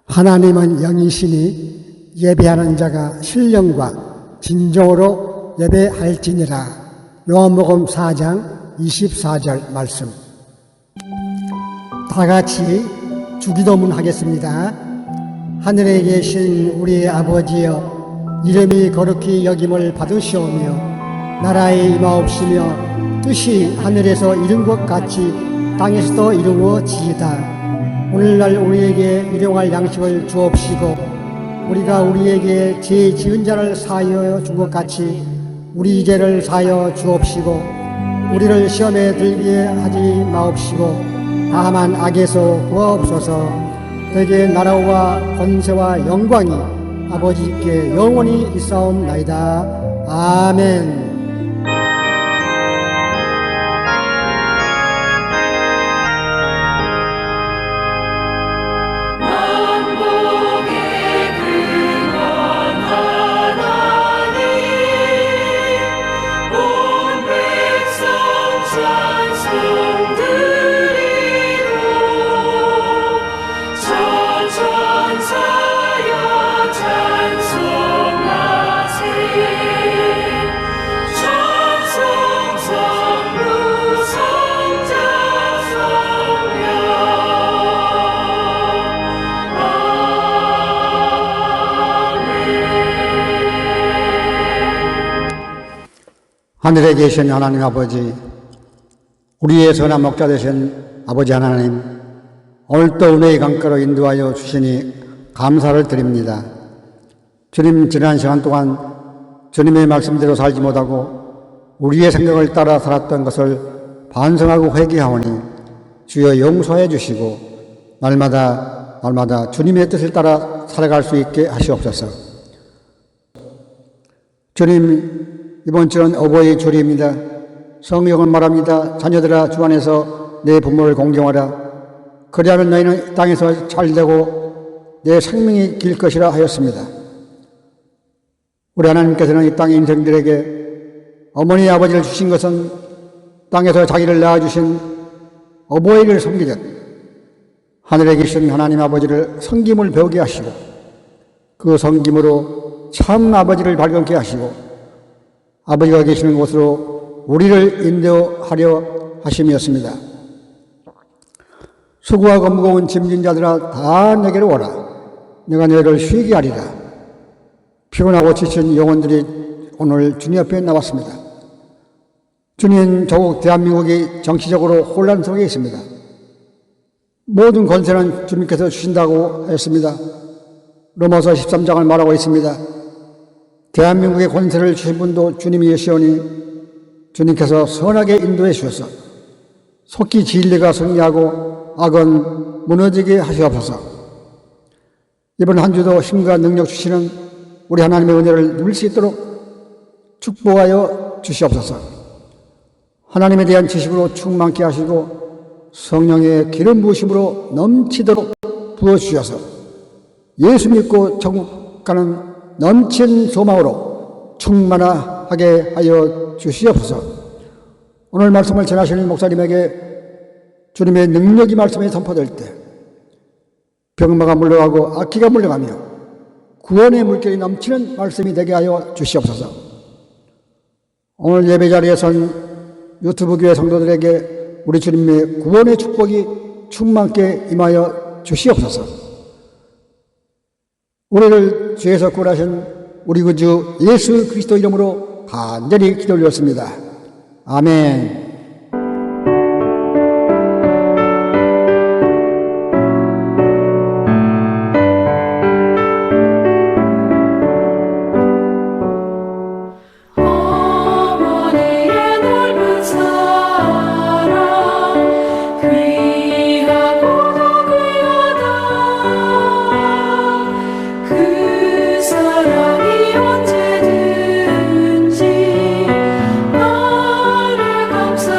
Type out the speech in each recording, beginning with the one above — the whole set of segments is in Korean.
하나님은 영이시니 예배하는 자가 신령과 진정으로 예배할지니라. 요한복음 4장 24절 말씀. 다 같이 주기도문 하겠습니다. 하늘에 계신 우리 아버지여, 이름이 거룩히 여김을 받으시오며 나라의 임하옵시며 뜻이 하늘에서 이룬 것 같이 땅에서도 이루어지이다. 오늘날 우리에게 일용할 양식을 주옵시고 우리가 우리에게 죄 지은 자를 사하여 준 것 같이 우리 죄를 사하여 주옵시고 우리를 시험에 들게 하지 마옵시고 다만 악에서 구하옵소서. 대개 나라와 권세와 영광이 아버지께 영원히 있사옵나이다. 아멘. 하늘에 계신 하나님 아버지, 우리의 선한 목자 되신 아버지 하나님, 오늘도 은혜의 강가로 인도하여 주시니 감사를 드립니다. 주님, 지난 시간 동안 주님의 말씀대로 살지 못하고 우리의 생각을 따라 살았던 것을 반성하고 회개하오니 주여 용서해 주시고 날마다 주님의 뜻을 따라 살아갈 수 있게 하시옵소서. 주님, 이번 주는 어버이 주일입니다. 성경은 말합니다. 자녀들아, 주 안에서 내 부모를 공경하라. 그리하면 너희는 땅에서 잘되고 내 생명이 길 것이라 하였습니다. 우리 하나님께서는 이 땅의 인생들에게 어머니 아버지를 주신 것은 땅에서 자기를 낳아주신 어버이를 섬기듯 하늘에 계신 하나님 아버지를 섬김을 배우게 하시고 그 섬김으로 참 아버지를 발견케 하시고 아버지가 계시는 곳으로 우리를 인도하려 하심이었습니다. 수고하고 무거운 짐진 자들아, 다 내게로 오라. 내가 너희를 쉬게 하리라. 피곤하고 지친 영혼들이 오늘 주님 앞에 나왔습니다. 주님, 조국 대한민국이 정치적으로 혼란 속에 있습니다. 모든 권세는 주님께서 주신다고 했습니다. 로마서 13장을 말하고 있습니다. 대한민국의 권세를 주신 분도 주님이시오니 주님께서 선하게 인도해 주셔서 속히 진리가 승리하고 악은 무너지게 하시옵소서. 이번 한 주도 힘과 능력 주시는 우리 하나님의 은혜를 누릴 수 있도록 축복하여 주시옵소서. 하나님에 대한 지식으로 충만케 하시고 성령의 기름 부으심으로 넘치도록 부어주셔서 예수 믿고 천국 가는 넘친 소망으로 충만하게 하여 주시옵소서. 오늘 말씀을 전하시는 목사님에게 주님의 능력이 말씀에 선포될 때 병마가 물러가고 악기가 물러가며 구원의 물결이 넘치는 말씀이 되게 하여 주시옵소서. 오늘 예배 자리에 선 유튜브 교회 성도들에게 우리 주님의 구원의 축복이 충만케 임하여 주시옵소서. 우리를 죄에서 구원하신 우리 구주 예수 그리스도 이름으로 간절히 기도 올렸습니다. 아멘. 감사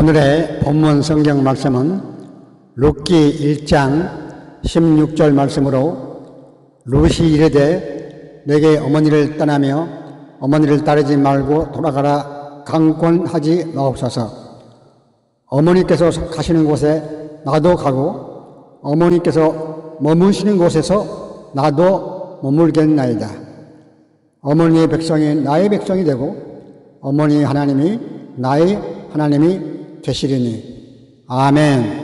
오늘의 본문 성경 말씀은 룻기 1장 16절 말씀으로 룻이 이르되 내게 어머니를 떠나며 어머니를 따르지 말고 돌아가라 강권하지 마옵소서. 어머니께서 가시는 곳에 나도 가고 어머니께서 머무시는 곳에서 나도 머물겠나이다. 어머니의 백성이 나의 백성이 되고 어머니 하나님이 나의 하나님이 되시리니. 아멘.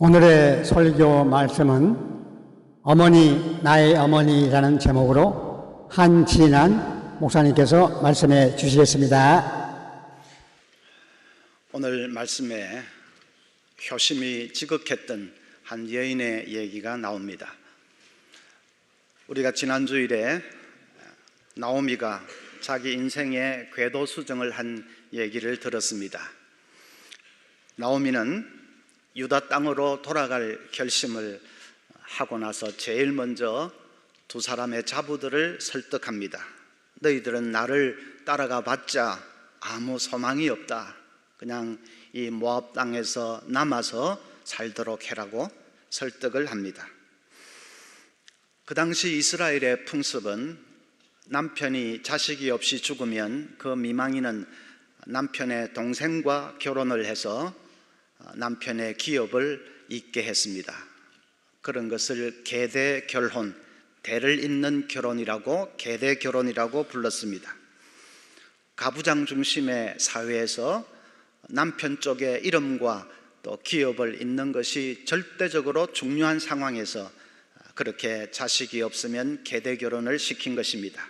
오늘의 설교 말씀은 어머니 나의 어머니라는 제목으로 한진한 목사님께서 말씀해 주시겠습니다. 오늘 말씀에 효심이 지극했던 한 여인의 얘기가 나옵니다. 우리가 지난 주일에 나오미가 자기 인생의 궤도 수정을 한 얘기를 들었습니다. 나오미는 유다 땅으로 돌아갈 결심을 하고 나서 제일 먼저 두 사람의 자부들을 설득합니다. 너희들은 나를 따라가 봤자 아무 소망이 없다. 그냥 이 모압 땅에서 남아서 살도록 해라고 설득을 합니다. 그 당시 이스라엘의 풍습은 남편이 자식이 없이 죽으면 그 미망인은 남편의 동생과 결혼을 해서 남편의 기업을 잇게 했습니다. 그런 것을 계대결혼, 대를 잇는 결혼이라고 계대결혼이라고 불렀습니다. 가부장 중심의 사회에서 남편 쪽의 이름과 또 기업을 잇는 것이 절대적으로 중요한 상황에서 그렇게 자식이 없으면 계대결혼을 시킨 것입니다.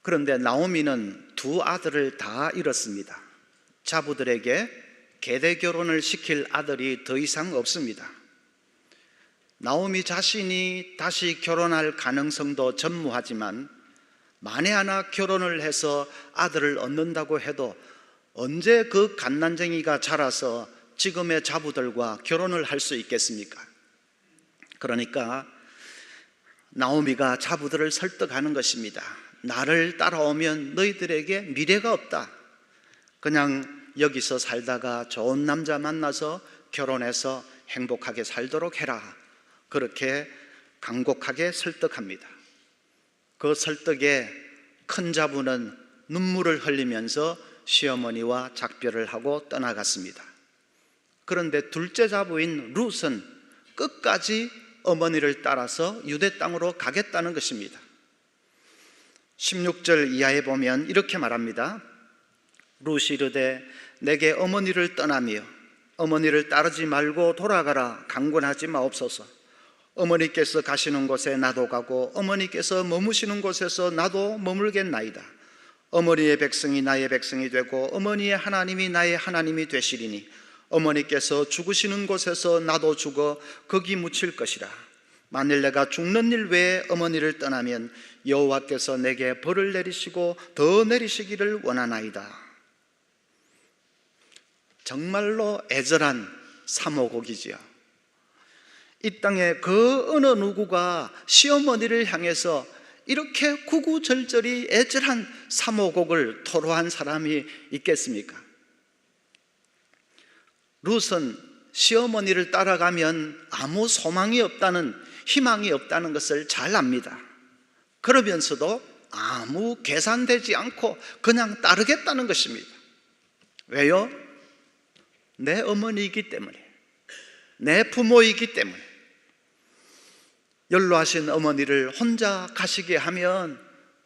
그런데 나오미는 두 아들을 다 잃었습니다. 자부들에게 계대결혼을 시킬 아들이 더 이상 없습니다. 나오미 자신이 다시 결혼할 가능성도 전무하지만 만에 하나 결혼을 해서 아들을 얻는다고 해도 언제 그 갓난쟁이가 자라서 지금의 자부들과 결혼을 할 수 있겠습니까? 그러니까 나오미가 자부들을 설득하는 것입니다. 나를 따라오면 너희들에게 미래가 없다. 그냥 여기서 살다가 좋은 남자 만나서 결혼해서 행복하게 살도록 해라. 그렇게 간곡하게 설득합니다. 그 설득에 큰 자부는 눈물을 흘리면서 시어머니와 작별을 하고 떠나갔습니다. 그런데 둘째 자부인 룻은 끝까지 어머니를 따라서 유대 땅으로 가겠다는 것입니다. 16절 이하에 보면 이렇게 말합니다. 룻이 이르되 내게 어머니를 떠나며 어머니를 따르지 말고 돌아가라 강권하지 마옵소서. 어머니께서 가시는 곳에 나도 가고 어머니께서 머무시는 곳에서 나도 머물겠나이다. 어머니의 백성이 나의 백성이 되고 어머니의 하나님이 나의 하나님이 되시리니 어머니께서 죽으시는 곳에서 나도 죽어 거기 묻힐 것이라. 만일 내가 죽는 일 외에 어머니를 떠나면 여호와께서 내게 벌을 내리시고 더 내리시기를 원하나이다. 정말로 애절한 사모곡이지요. 이 땅에 그 어느 누구가 시어머니를 향해서 이렇게 구구절절히 애절한 사모곡을 토로한 사람이 있겠습니까? 룻은 시어머니를 따라가면 아무 소망이 없다는, 희망이 없다는 것을 잘 압니다. 그러면서도 아무 계산되지 않고 그냥 따르겠다는 것입니다. 왜요? 내 어머니이기 때문에, 내 부모이기 때문에. 연로하신 어머니를 혼자 가시게 하면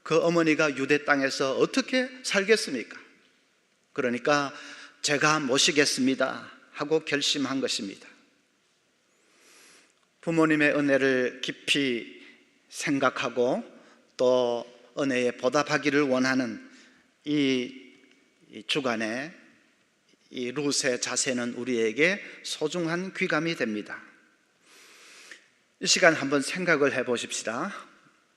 그 어머니가 유대 땅에서 어떻게 살겠습니까? 그러니까 제가 모시겠습니다 하고 결심한 것입니다. 부모님의 은혜를 깊이 생각하고 또 은혜에 보답하기를 원하는 이 주간에 이 룻의 자세는 우리에게 소중한 귀감이 됩니다. 이 시간 한번 생각을 해보십시다.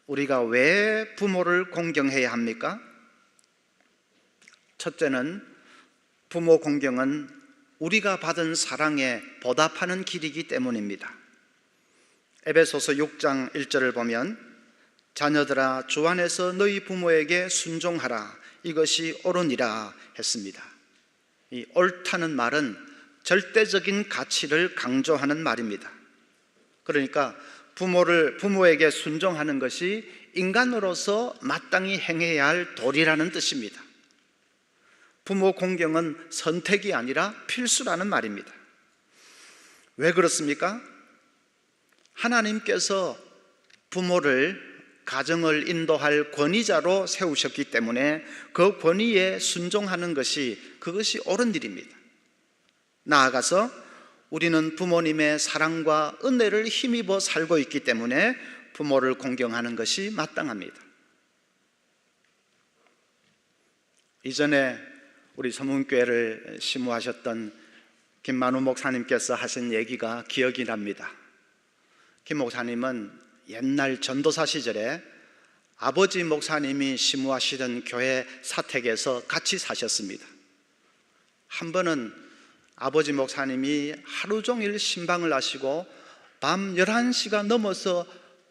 우리가 왜 부모를 공경해야 합니까? 첫째는 부모 공경은 우리가 받은 사랑에 보답하는 길이기 때문입니다. 에베소서 6장 1절을 보면 자녀들아 주 안에서 너희 부모에게 순종하라 이것이 옳으니라 했습니다. 이 옳다는 말은 절대적인 가치를 강조하는 말입니다. 그러니까 부모에게 순종하는 것이 인간으로서 마땅히 행해야 할 도리라는 뜻입니다. 부모 공경은 선택이 아니라 필수라는 말입니다. 왜 그렇습니까? 하나님께서 부모를 가정을 인도할 권위자로 세우셨기 때문에 그 권위에 순종하는 것이 그것이 옳은 일입니다. 나아가서 우리는 부모님의 사랑과 은혜를 힘입어 살고 있기 때문에 부모를 공경하는 것이 마땅합니다. 이전에 우리 서문교회를 심우하셨던 김만우 목사님께서 하신 얘기가 기억이 납니다. 김 목사님은 옛날 전도사 시절에 아버지 목사님이 심우하시던 교회 사택에서 같이 사셨습니다. 한 번은 아버지 목사님이 하루 종일 신방을 하시고 밤 11시가 넘어서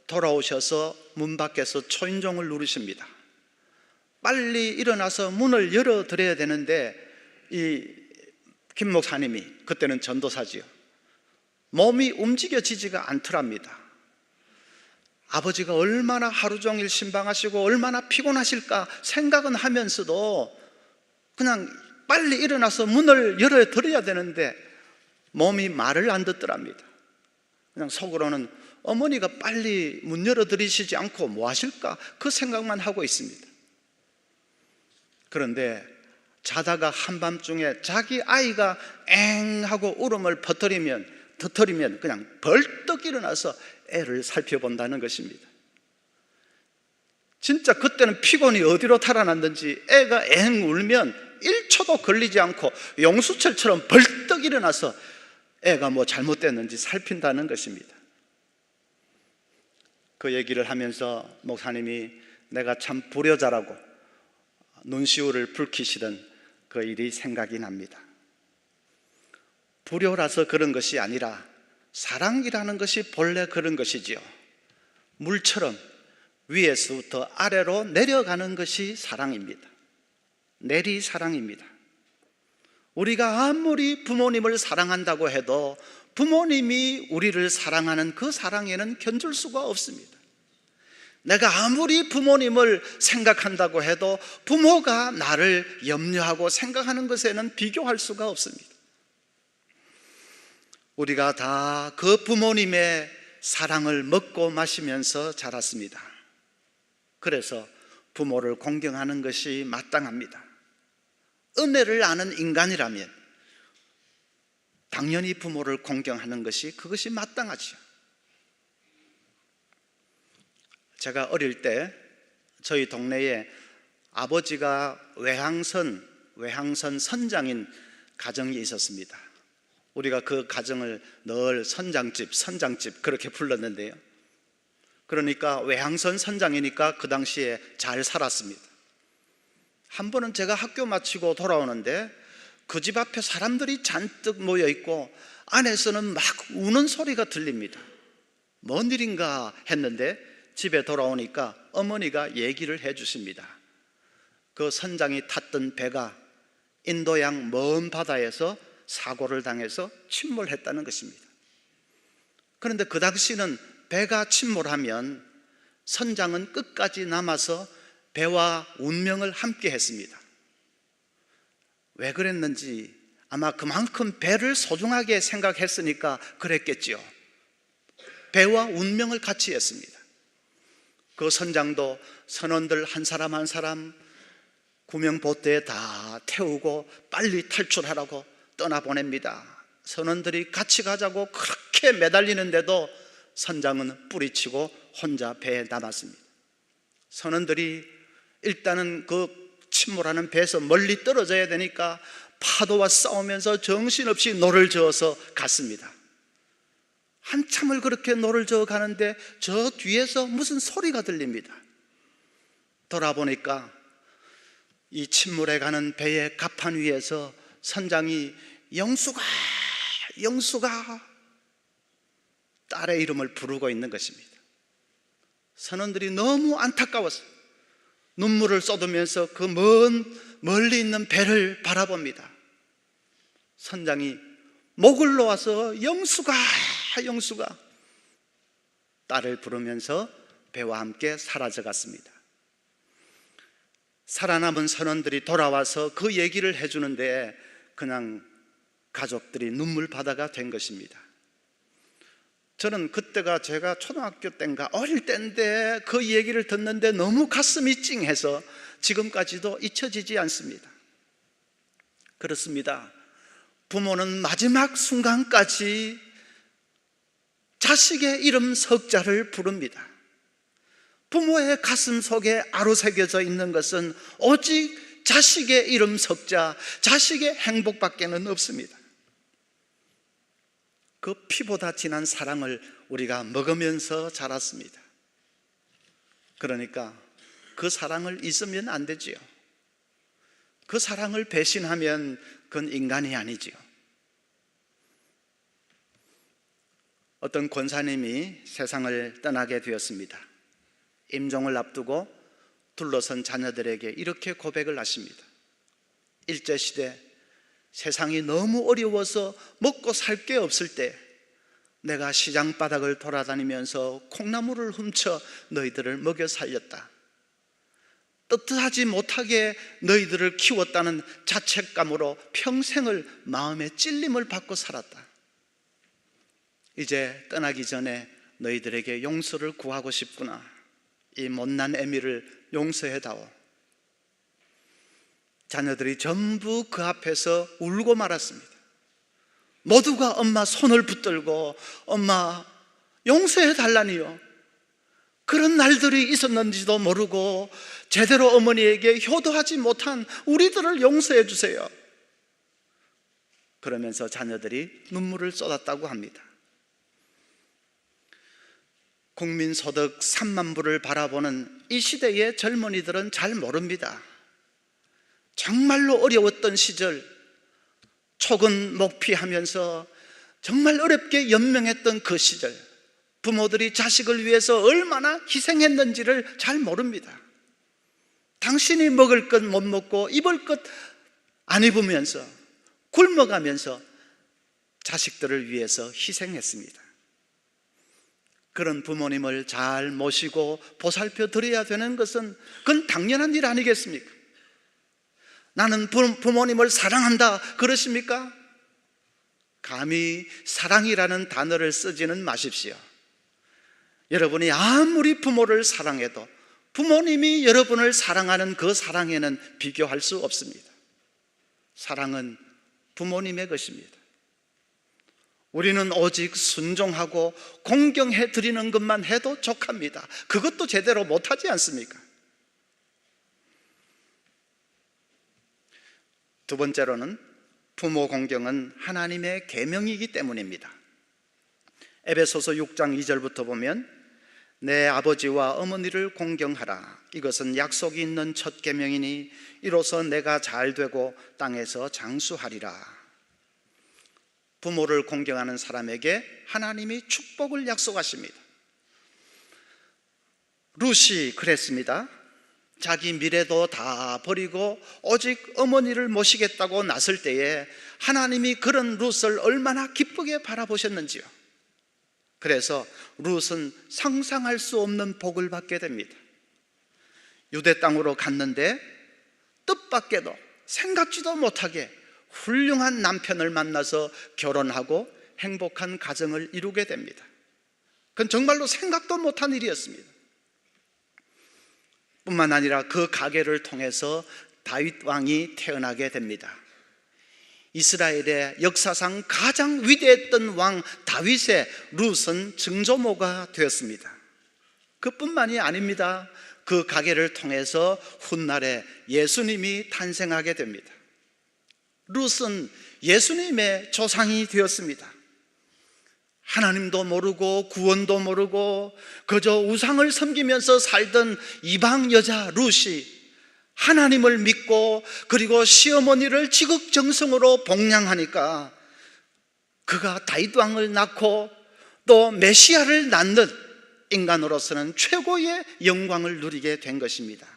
돌아오셔서 문 밖에서 초인종을 누르십니다. 빨리 일어나서 문을 열어드려야 되는데 이 김 목사님이, 그때는 전도사지요, 몸이 움직여지지가 않더랍니다. 아버지가 얼마나 하루 종일 신방하시고 얼마나 피곤하실까 생각은 하면서도 그냥 빨리 일어나서 문을 열어드려야 되는데 몸이 말을 안 듣더랍니다. 그냥 속으로는 어머니가 빨리 문 열어드리시지 않고 뭐 하실까 그 생각만 하고 있습니다. 그런데 자다가 한밤중에 자기 아이가 엥 하고 울음을 터뜨리면 그냥 벌떡 일어나서 애를 살펴본다는 것입니다. 진짜 그때는 피곤이 어디로 달아났는지 애가 엥 울면 1초도 걸리지 않고 용수철처럼 벌떡 일어나서 애가 뭐 잘못됐는지 살핀다는 것입니다. 그 얘기를 하면서 목사님이 내가 참 불효자라고 눈시울을 붉히시던 그 일이 생각이 납니다. 불효라서 그런 것이 아니라 사랑이라는 것이 본래 그런 것이지요. 물처럼 위에서부터 아래로 내려가는 것이 사랑입니다. 내리사랑입니다. 우리가 아무리 부모님을 사랑한다고 해도 부모님이 우리를 사랑하는 그 사랑에는 견줄 수가 없습니다. 내가 아무리 부모님을 생각한다고 해도 부모가 나를 염려하고 생각하는 것에는 비교할 수가 없습니다. 우리가 다 그 부모님의 사랑을 먹고 마시면서 자랐습니다. 그래서 부모를 공경하는 것이 마땅합니다. 은혜를 아는 인간이라면 당연히 부모를 공경하는 것이 그것이 마땅하죠. 제가 어릴 때 저희 동네에 아버지가 외항선 선장인 가정이 있었습니다. 우리가 그 가정을 늘 선장집 그렇게 불렀는데요. 그러니까 외항선 선장이니까 그 당시에 잘 살았습니다. 한 번은 제가 학교 마치고 돌아오는데 그 집 앞에 사람들이 잔뜩 모여 있고 안에서는 막 우는 소리가 들립니다. 뭔 일인가 했는데 집에 돌아오니까 어머니가 얘기를 해 주십니다. 그 선장이 탔던 배가 인도양 먼 바다에서 사고를 당해서 침몰했다는 것입니다. 그런데 그 당시는 배가 침몰하면 선장은 끝까지 남아서 배와 운명을 함께 했습니다. 왜 그랬는지 아마 그만큼 배를 소중하게 생각했으니까 그랬겠지요. 배와 운명을 같이 했습니다. 그 선장도 선원들 한 사람 한 사람 구명보트에 다 태우고 빨리 탈출하라고 떠나보냅니다. 선원들이 같이 가자고 그렇게 매달리는데도 선장은 뿌리치고 혼자 배에 남았습니다. 선원들이 일단은 그 침몰하는 배에서 멀리 떨어져야 되니까 파도와 싸우면서 정신없이 노를 저어서 갔습니다. 한참을 그렇게 노를 저어 가는데 저 뒤에서 무슨 소리가 들립니다. 돌아보니까 이 침몰해 가는 배의 갑판 위에서 선장이 영수가 딸의 이름을 부르고 있는 것입니다. 선원들이 너무 안타까워서 눈물을 쏟으면서 그 멀리 있는 배를 바라봅니다. 선장이 목을 놓아서 영수가 딸을 부르면서 배와 함께 사라져 갔습니다. 살아남은 선원들이 돌아와서 그 얘기를 해주는데 그냥 가족들이 눈물바다가 된 것입니다. 저는 그때가 제가 초등학교 때인가 어릴 때인데 그 얘기를 듣는데 너무 가슴이 찡해서 지금까지도 잊혀지지 않습니다. 그렇습니다. 부모는 마지막 순간까지 자식의 이름 석자를 부릅니다. 부모의 가슴 속에 아로새겨져 있는 것은 오직 자식의 이름 석자, 자식의 행복밖에는 없습니다. 그 피보다 진한 사랑을 우리가 먹으면서 자랐습니다. 그러니까 그 사랑을 잊으면 안 되지요. 그 사랑을 배신하면 그건 인간이 아니지요. 어떤 권사님이 세상을 떠나게 되었습니다. 임종을 앞두고 둘러선 자녀들에게 이렇게 고백을 하십니다. 일제시대 세상이 너무 어려워서 먹고 살 게 없을 때 내가 시장 바닥을 돌아다니면서 콩나물을 훔쳐 너희들을 먹여 살렸다. 떳떳하지 못하게 너희들을 키웠다는 자책감으로 평생을 마음의 찔림을 받고 살았다. 이제 떠나기 전에 너희들에게 용서를 구하고 싶구나. 이 못난 애미를 용서해다오. 자녀들이 전부 그 앞에서 울고 말았습니다. 모두가 엄마 손을 붙들고 엄마 용서해달라니요. 그런 날들이 있었는지도 모르고 제대로 어머니에게 효도하지 못한 우리들을 용서해 주세요. 그러면서 자녀들이 눈물을 쏟았다고 합니다. 국민소득 3만 불을 바라보는 이 시대의 젊은이들은 잘 모릅니다. 정말로 어려웠던 시절, 촉은 목피하면서 정말 어렵게 연명했던 그 시절, 부모들이 자식을 위해서 얼마나 희생했는지를 잘 모릅니다. 당신이 먹을 것 못 먹고 입을 것 안 입으면서 굶어가면서 자식들을 위해서 희생했습니다. 그런 부모님을 잘 모시고 보살펴 드려야 되는 것은 그건 당연한 일 아니겠습니까? 나는 부모님을 사랑한다 그러십니까? 감히 사랑이라는 단어를 쓰지는 마십시오. 여러분이 아무리 부모를 사랑해도 부모님이 여러분을 사랑하는 그 사랑에는 비교할 수 없습니다. 사랑은 부모님의 것입니다. 우리는 오직 순종하고 공경해 드리는 것만 해도 족합니다. 그것도 제대로 못하지 않습니까? 두 번째로는 부모 공경은 하나님의 계명이기 때문입니다. 에베소서 6장 2절부터 보면 내 아버지와 어머니를 공경하라. 이것은 약속이 있는 첫 계명이니 이로써 내가 잘 되고 땅에서 장수하리라. 부모를 공경하는 사람에게 하나님이 축복을 약속하십니다. 룻이 그랬습니다. 자기 미래도 다 버리고 오직 어머니를 모시겠다고 나설 때에 하나님이 그런 룻을 얼마나 기쁘게 바라보셨는지요. 그래서 룻은 상상할 수 없는 복을 받게 됩니다. 유대 땅으로 갔는데 뜻밖에도 생각지도 못하게 훌륭한 남편을 만나서 결혼하고 행복한 가정을 이루게 됩니다. 그건 정말로 생각도 못한 일이었습니다. 뿐만 아니라 그 가계를 통해서 다윗 왕이 태어나게 됩니다. 이스라엘의 역사상 가장 위대했던 왕 다윗의 룻은 증조모가 되었습니다. 그뿐만이 아닙니다. 그 가계를 통해서 훗날에 예수님이 탄생하게 됩니다. 룻은 예수님의 조상이 되었습니다. 하나님도 모르고 구원도 모르고 그저 우상을 섬기면서 살던 이방 여자 룻이 하나님을 믿고 그리고 시어머니를 지극정성으로 복양하니까 그가 다윗 왕을 낳고 또 메시아를 낳는 인간으로서는 최고의 영광을 누리게 된 것입니다.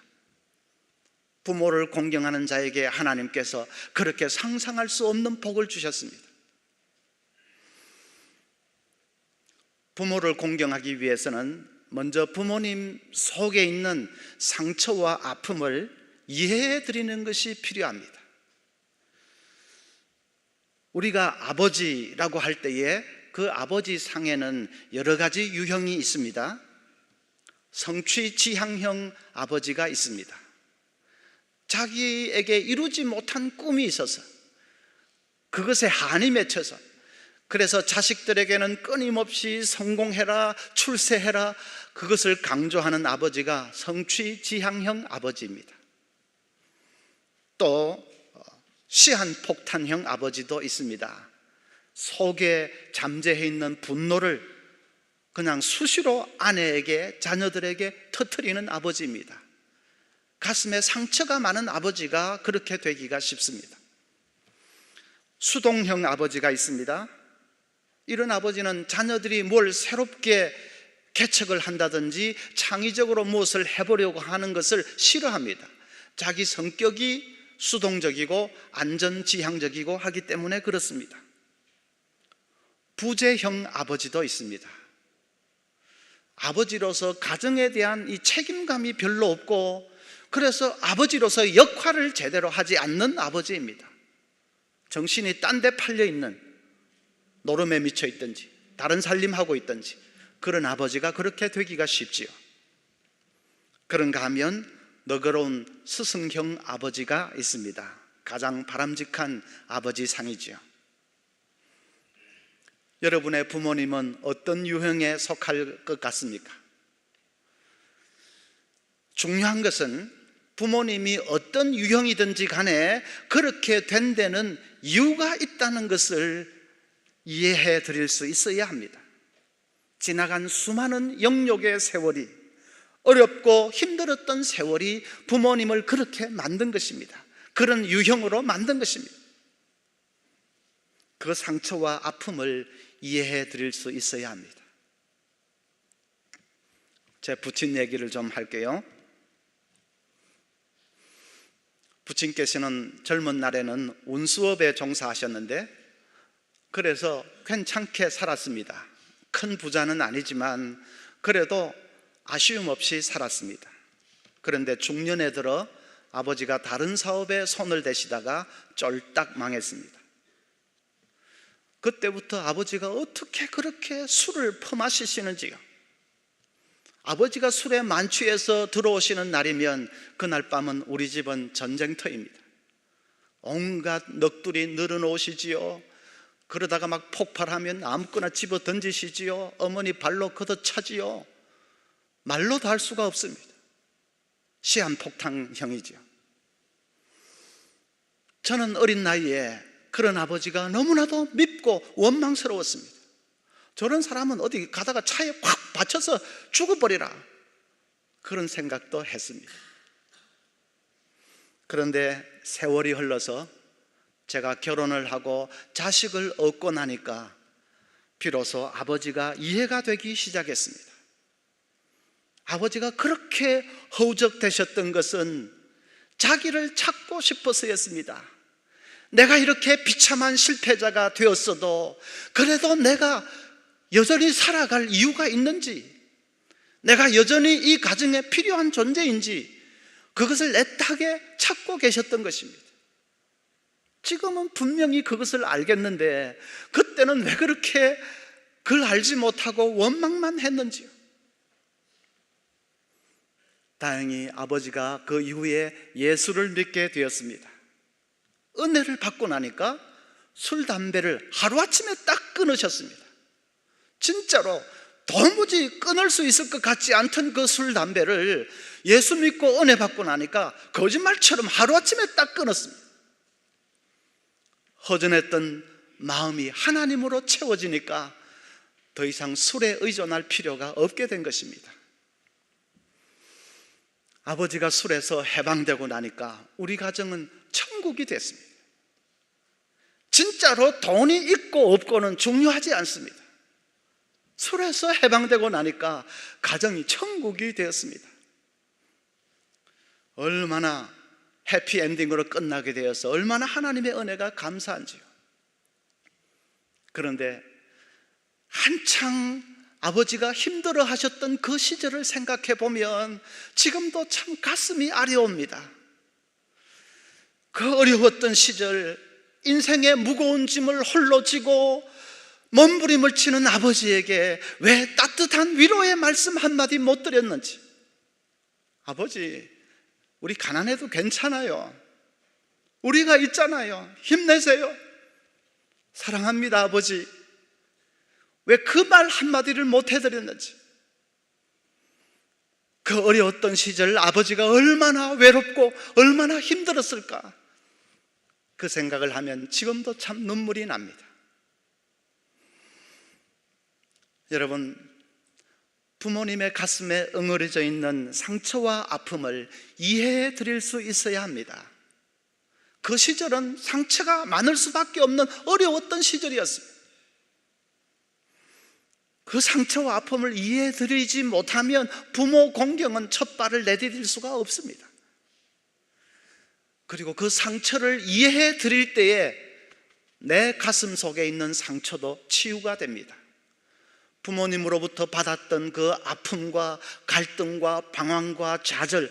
부모를 공경하는 자에게 하나님께서 그렇게 상상할 수 없는 복을 주셨습니다. 부모를 공경하기 위해서는 먼저 부모님 속에 있는 상처와 아픔을 이해해 드리는 것이 필요합니다. 우리가 아버지라고 할 때에 그 아버지 상에는 여러 가지 유형이 있습니다. 성취지향형 아버지가 있습니다. 자기에게 이루지 못한 꿈이 있어서 그것에 한이 맺혀서 그래서 자식들에게는 끊임없이 성공해라, 출세해라 그것을 강조하는 아버지가 성취지향형 아버지입니다. 또 시한폭탄형 아버지도 있습니다. 속에 잠재해 있는 분노를 그냥 수시로 아내에게, 자녀들에게 터뜨리는 아버지입니다. 가슴에 상처가 많은 아버지가 그렇게 되기가 쉽습니다. 수동형 아버지가 있습니다. 이런 아버지는 자녀들이 뭘 새롭게 개척을 한다든지 창의적으로 무엇을 해보려고 하는 것을 싫어합니다. 자기 성격이 수동적이고 안전지향적이고 하기 때문에 그렇습니다. 부재형 아버지도 있습니다. 아버지로서 가정에 대한 이 책임감이 별로 없고, 그래서 아버지로서 역할을 제대로 하지 않는 아버지입니다. 정신이 딴 데 팔려 있는, 노름에 미쳐 있든지 다른 살림하고 있든지 그런 아버지가 그렇게 되기가 쉽지요. 그런가 하면 너그러운 스승형 아버지가 있습니다. 가장 바람직한 아버지 상이지요. 여러분의 부모님은 어떤 유형에 속할 것 같습니까? 중요한 것은 부모님이 어떤 유형이든지 간에 그렇게 된 데는 이유가 있다는 것을 이해해 드릴 수 있어야 합니다. 지나간 수많은 영역의 세월이, 어렵고 힘들었던 세월이 부모님을 그렇게 만든 것입니다. 그런 유형으로 만든 것입니다. 그 상처와 아픔을 이해해 드릴 수 있어야 합니다. 제 부친 얘기를 좀 할게요. 부친께서는 젊은 날에는 운수업에 종사하셨는데, 그래서 괜찮게 살았습니다. 큰 부자는 아니지만 그래도 아쉬움 없이 살았습니다. 그런데 중년에 들어 아버지가 다른 사업에 손을 대시다가 쫄딱 망했습니다. 그때부터 아버지가 어떻게 그렇게 술을 퍼마시시는지요. 아버지가 술에 만취해서 들어오시는 날이면 그날 밤은 우리 집은 전쟁터입니다. 온갖 넋두리 늘어놓으시지요. 그러다가 막 폭발하면 아무거나 집어 던지시지요. 어머니 발로 걷어차지요. 말로도 할 수가 없습니다. 시한폭탄형이지요. 저는 어린 나이에 그런 아버지가 너무나도 밉고 원망스러웠습니다. 저런 사람은 어디 가다가 차에 확 받쳐서 죽어버리라, 그런 생각도 했습니다. 그런데 세월이 흘러서 제가 결혼을 하고 자식을 얻고 나니까 비로소 아버지가 이해가 되기 시작했습니다. 아버지가 그렇게 허우적대셨던 것은 자기를 찾고 싶어서였습니다. 내가 이렇게 비참한 실패자가 되었어도 그래도 내가 여전히 살아갈 이유가 있는지, 내가 여전히 이 가정에 필요한 존재인지, 그것을 애타게 찾고 계셨던 것입니다. 지금은 분명히 그것을 알겠는데 그때는 왜 그렇게 그걸 알지 못하고 원망만 했는지요. 다행히 아버지가 그 이후에 예수를 믿게 되었습니다. 은혜를 받고 나니까 술, 담배를 하루아침에 딱 끊으셨습니다. 진짜로 도무지 끊을 수 있을 것 같지 않던 그 술, 담배를 예수 믿고 은혜 받고 나니까 거짓말처럼 하루아침에 딱 끊었습니다. 허전했던 마음이 하나님으로 채워지니까 더 이상 술에 의존할 필요가 없게 된 것입니다. 아버지가 술에서 해방되고 나니까 우리 가정은 천국이 됐습니다. 진짜로 돈이 있고 없고는 중요하지 않습니다. 술에서 해방되고 나니까 가정이 천국이 되었습니다. 얼마나 해피엔딩으로 끝나게 되어서 얼마나 하나님의 은혜가 감사한지요. 그런데 한창 아버지가 힘들어 하셨던 그 시절을 생각해 보면 지금도 참 가슴이 아려옵니다. 그 어려웠던 시절, 인생의 무거운 짐을 홀로 지고 몸부림을 치는 아버지에게 왜 따뜻한 위로의 말씀 한마디 못 드렸는지. 아버지, 우리 가난해도 괜찮아요. 우리가 있잖아요. 힘내세요. 사랑합니다, 아버지. 왜 그 말 한마디를 못 해드렸는지. 그 어려웠던 시절 아버지가 얼마나 외롭고 얼마나 힘들었을까. 그 생각을 하면 지금도 참 눈물이 납니다. 여러분, 부모님의 가슴에 응어려져 있는 상처와 아픔을 이해해 드릴 수 있어야 합니다. 그 시절은 상처가 많을 수밖에 없는 어려웠던 시절이었습니다. 그 상처와 아픔을 이해해 드리지 못하면 부모 공경은 첫 발을 내디딜 수가 없습니다. 그리고 그 상처를 이해해 드릴 때에 내 가슴 속에 있는 상처도 치유가 됩니다. 부모님으로부터 받았던 그 아픔과 갈등과 방황과 좌절,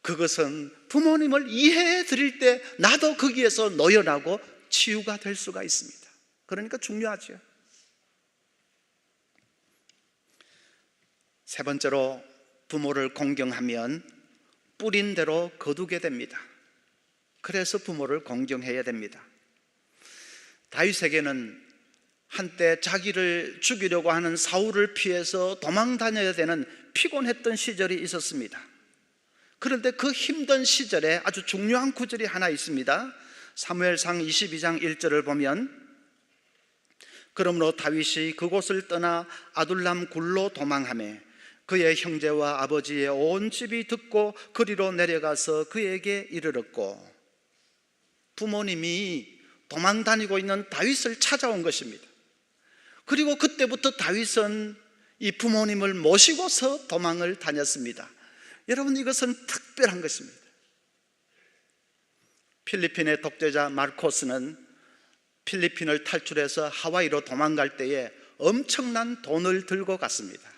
그것은 부모님을 이해해 드릴 때 나도 거기에서 노연하고 치유가 될 수가 있습니다. 그러니까 중요하죠. 세 번째로, 부모를 공경하면 뿌린 대로 거두게 됩니다. 그래서 부모를 공경해야 됩니다. 다윗에게는 한때 자기를 죽이려고 하는 사울을 피해서 도망 다녀야 되는 피곤했던 시절이 있었습니다. 그런데 그 힘든 시절에 아주 중요한 구절이 하나 있습니다. 사무엘상 22장 1절을 보면, 그러므로 다윗이 그곳을 떠나 아둘람 굴로 도망하매 그의 형제와 아버지의 온 집이 듣고 그리로 내려가서 그에게 이르렀고, 부모님이 도망 다니고 있는 다윗을 찾아온 것입니다. 그리고 그때부터 다윗은 이 부모님을 모시고서 도망을 다녔습니다. 여러분, 이것은 특별한 것입니다. 필리핀의 독재자 마르코스는 필리핀을 탈출해서 하와이로 도망갈 때에 엄청난 돈을 들고 갔습니다.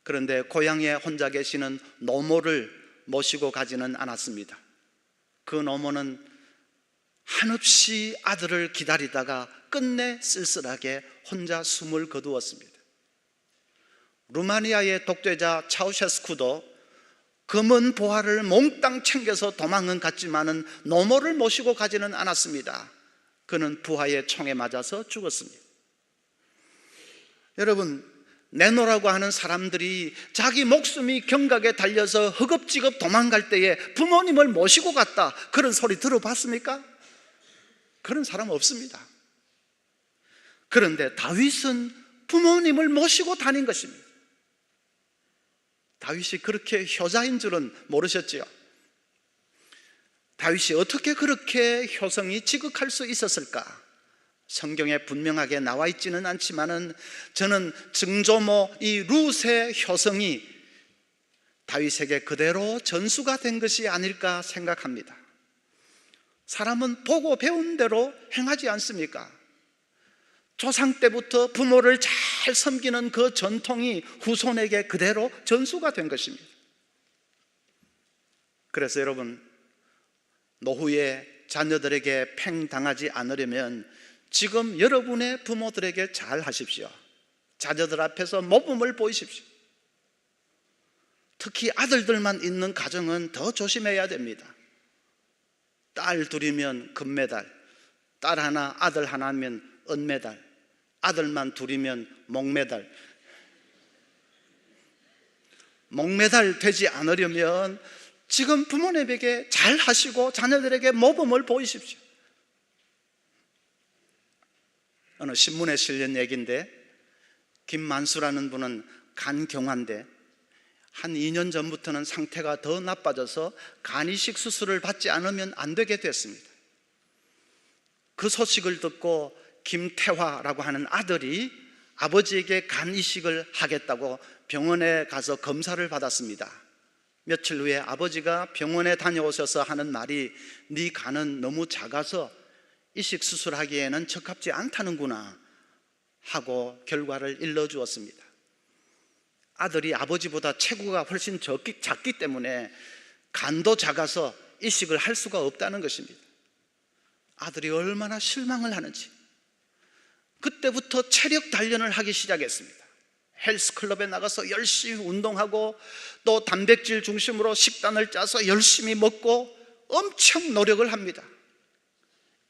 그런데 고향에 혼자 계시는 노모를 모시고 가지는 않았습니다. 그 노모는 한없이 아들을 기다리다가 끝내 쓸쓸하게 혼자 숨을 거두었습니다. 루마니아의 독재자 차우셰스쿠도 검은 보화를 몽땅 챙겨서 도망은 갔지만은 노모를 모시고 가지는 않았습니다. 그는 부하의 총에 맞아서 죽었습니다. 여러분, 내노라고 하는 사람들이 자기 목숨이 경각에 달려서 허겁지겁 도망갈 때에 부모님을 모시고 갔다, 그런 소리 들어봤습니까? 그런 사람 없습니다. 그런데 다윗은 부모님을 모시고 다닌 것입니다. 다윗이 그렇게 효자인 줄은 모르셨지요. 다윗이 어떻게 그렇게 효성이 지극할 수 있었을까? 성경에 분명하게 나와 있지는 않지만은 저는 증조모 이 룻의 효성이 다윗에게 그대로 전수가 된 것이 아닐까 생각합니다. 사람은 보고 배운 대로 행하지 않습니까? 조상 때부터 부모를 잘 섬기는 그 전통이 후손에게 그대로 전수가 된 것입니다. 그래서 여러분, 노후에 자녀들에게 팽당하지 않으려면 지금 여러분의 부모들에게 잘 하십시오. 자녀들 앞에서 모범을 보이십시오. 특히 아들들만 있는 가정은 더 조심해야 됩니다. 딸 둘이면 금메달, 딸 하나, 아들 하나면 은메달, 아들만 둘이면 목메달. 목메달 되지 않으려면 지금 부모님에게 잘 하시고 자녀들에게 모범을 보이십시오. 어느 신문에 실린 얘기인데, 김만수라는 분은 간경화인데 한 2년 전부터는 상태가 더 나빠져서 간이식 수술을 받지 않으면 안 되게 됐습니다. 그 소식을 듣고 김태화라고 하는 아들이 아버지에게 간이식을 하겠다고 병원에 가서 검사를 받았습니다. 며칠 후에 아버지가 병원에 다녀오셔서 하는 말이, 네 간은 너무 작아서 이식 수술하기에는 적합지 않다는구나 하고 결과를 일러주었습니다. 아들이 아버지보다 체구가 훨씬 작기 때문에 간도 작아서 이식을 할 수가 없다는 것입니다. 아들이 얼마나 실망을 하는지. 그때부터 체력 단련을 하기 시작했습니다. 헬스클럽에 나가서 열심히 운동하고 또 단백질 중심으로 식단을 짜서 열심히 먹고 엄청 노력을 합니다.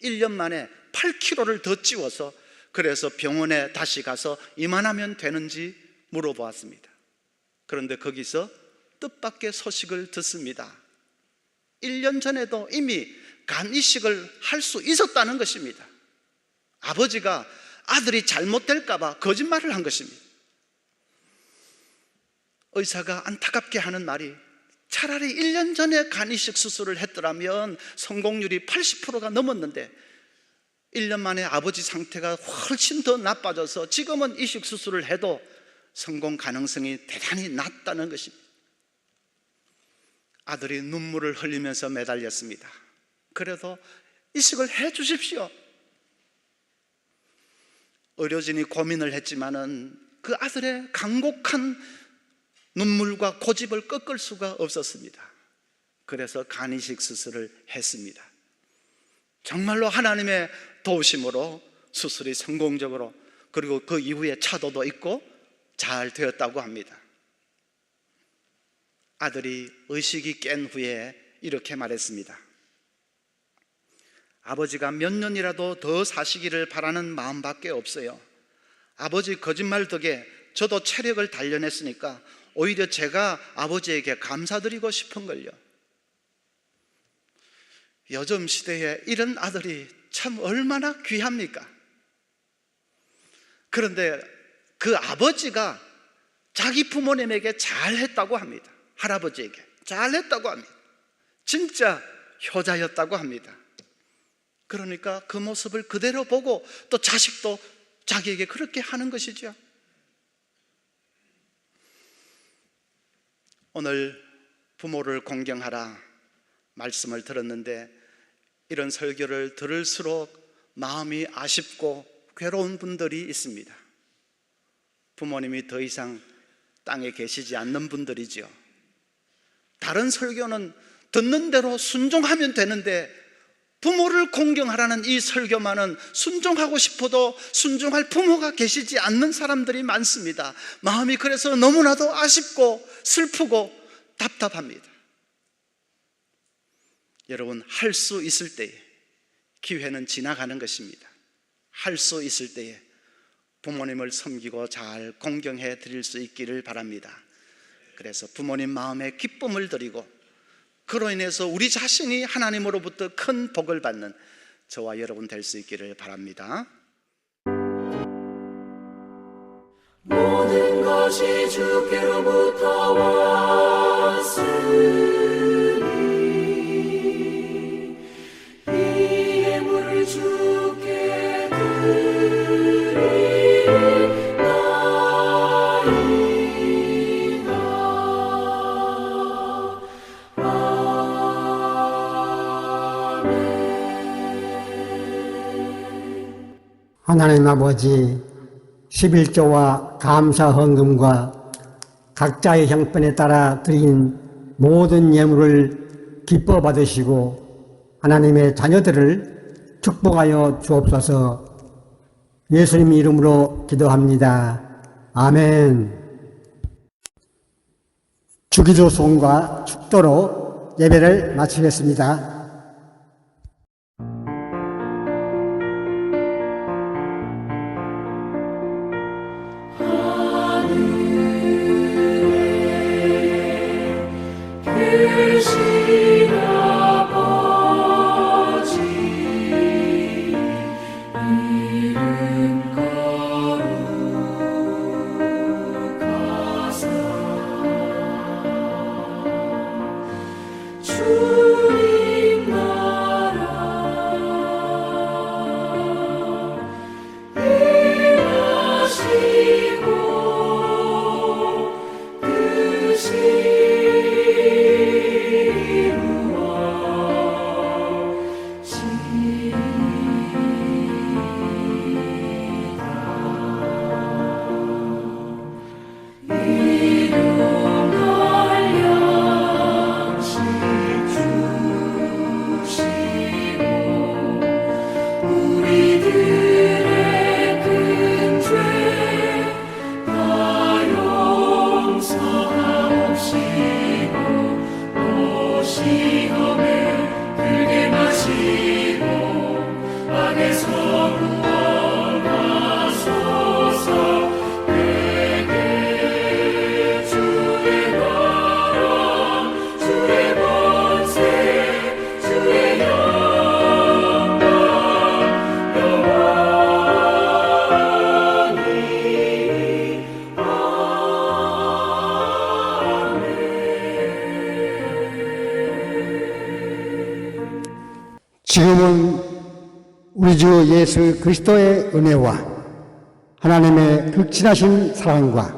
1년 만에 8kg를 더 찌워서, 그래서 병원에 다시 가서 이만하면 되는지 물어보았습니다. 그런데 거기서 뜻밖의 소식을 듣습니다. 1년 전에도 이미 간 이식을 할 수 있었다는 것입니다. 아버지가 아들이 잘못될까봐 거짓말을 한 것입니다. 의사가 안타깝게 하는 말이, 차라리 1년 전에 간 이식 수술을 했더라면 성공률이 80%가 넘었는데 1년 만에 아버지 상태가 훨씬 더 나빠져서 지금은 이식 수술을 해도 성공 가능성이 대단히 낮다는 것입니다. 아들이 눈물을 흘리면서 매달렸습니다. 그래도 이식을 해 주십시오. 의료진이 고민을 했지만은 그 아들의 간곡한 눈물과 고집을 꺾을 수가 없었습니다. 그래서 간이식 수술을 했습니다. 정말로 하나님의 도우심으로 수술이 성공적으로, 그리고 그 이후에 차도도 있고 잘 되었다고 합니다. 아들이 의식이 깬 후에 이렇게 말했습니다. 아버지가 몇 년이라도 더 사시기를 바라는 마음밖에 없어요. 아버지 거짓말 덕에 저도 체력을 단련했으니까 오히려 제가 아버지에게 감사드리고 싶은걸요. 요즘 시대에 이런 아들이 참 얼마나 귀합니까? 그런데 그 아버지가 자기 부모님에게 잘했다고 합니다. 할아버지에게 잘했다고 합니다. 진짜 효자였다고 합니다. 그러니까 그 모습을 그대로 보고 또 자식도 자기에게 그렇게 하는 것이죠. 오늘 부모를 공경하라 말씀을 들었는데, 이런 설교를 들을수록 마음이 아쉽고 괴로운 분들이 있습니다. 부모님이 더 이상 땅에 계시지 않는 분들이죠. 다른 설교는 듣는 대로 순종하면 되는데 부모를 공경하라는 이 설교만은 순종하고 싶어도 순종할 부모가 계시지 않는 사람들이 많습니다. 마음이 그래서 너무나도 아쉽고 슬프고 답답합니다. 여러분, 할 수 있을 때에, 기회는 지나가는 것입니다. 할 수 있을 때에 부모님을 섬기고 잘 공경해 드릴 수 있기를 바랍니다. 그래서 부모님 마음에 기쁨을 드리고 그로 인해서 우리 자신이 하나님으로부터 큰 복을 받는 저와 여러분 될 수 있기를 바랍니다. 모든 것이 주께로부터 왔으니 이 예물을 주께 드리나이다. 하나님 아버지, 11조와 감사 헌금과 각자의 형편에 따라 드린 모든 예물을 기뻐 받으시고 하나님의 자녀들을 축복하여 주옵소서. 예수님 이름으로 기도합니다. 아멘. 주기도 송과 축도로 예배를 마치겠습니다. 계신 아버지 이름 거룩하사 주님 나라 임하시고 뜻이 주의 번세 주의 영 주 예수 그리스도의 은혜와 하나님의 극진하신 사랑과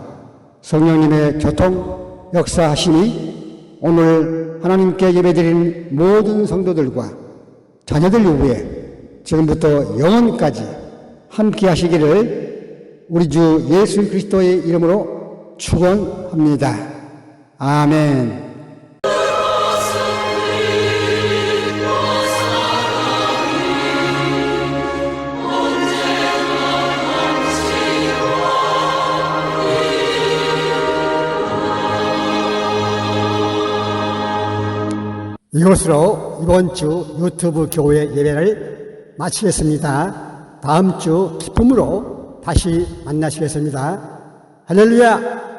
성령님의 교통 역사하심이 오늘 하나님께 예배드리는 모든 성도들과 자녀들 위해 지금부터 영원까지 함께 하시기를 우리 주 예수 그리스도의 이름으로 축원합니다. 아멘. 이것으로 이번 주 유튜브 교회 예배를 마치겠습니다. 다음 주 기쁨으로 다시 만나시겠습니다. 할렐루야!